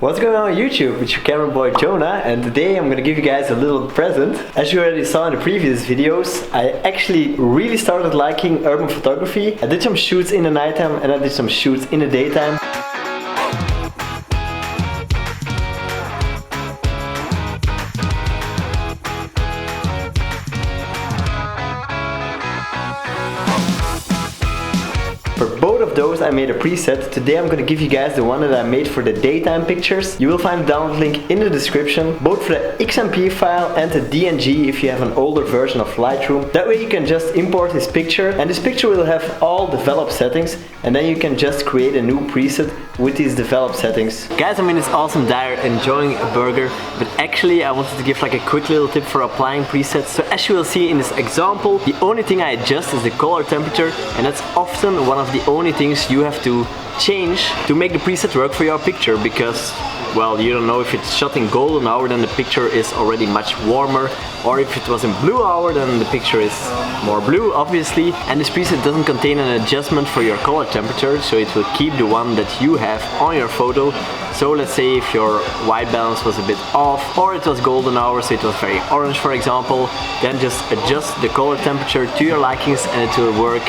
What's going on YouTube? It's your camera boy Jonah, and today I'm gonna give you guys a little present. As you already saw in the previous videos, I actually really started liking urban photography. I did some shoots in the nighttime and I did some shoots in the daytime. For both of those I made a preset. Today I'm gonna give you guys the one that I made for the daytime pictures. You will find the download link in the description, both for the XMP file and the DNG if you have an older version of Lightroom. That way you can just import this picture, and this picture will have all developed settings, and then you can just create a new preset with these developed settings. Guys, I'm in this awesome diner enjoying a burger, but actually I wanted to give like a quick little tip for applying presets. So as you will see in this example, the only thing I adjust is the color temperature, and that's often one of the only things you have to change to make the preset work for your picture, because well, you don't know if it's shot in golden hour, then the picture is already much warmer, or if it was in blue hour, then the picture is more blue, obviously. And this preset doesn't contain an adjustment for your color temperature, so it will keep the one that you have on your photo. So let's say if your white balance was a bit off, or it was golden hour, so it was very orange for example, then just adjust the color temperature to your likings and it will work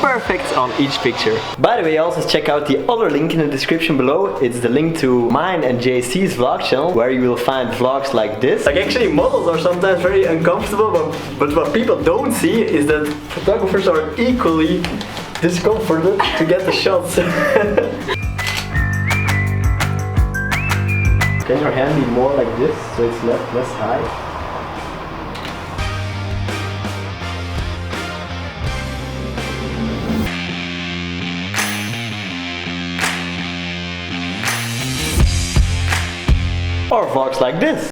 perfect on each picture. By the way, also check out the other link in the description below. It's the link to mine and JC's vlog channel, where you will find vlogs like this. Like, actually models are sometimes very uncomfortable, but what people don't see is that photographers are equally discomforted to get the shots. Can your hand be more like this, so it's less high? Or vlogs like this.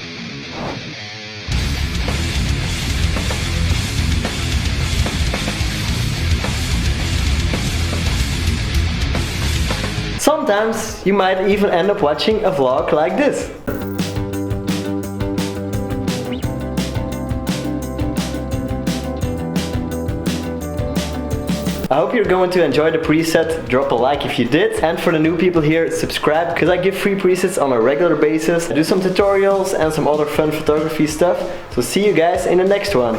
Sometimes you might even end up watching a vlog like this. I hope you're going to enjoy the preset. Drop a like if you did, and for the new people here, subscribe, because I give free presets on a regular basis. I do some tutorials and some other fun photography stuff. So see you guys in the next one.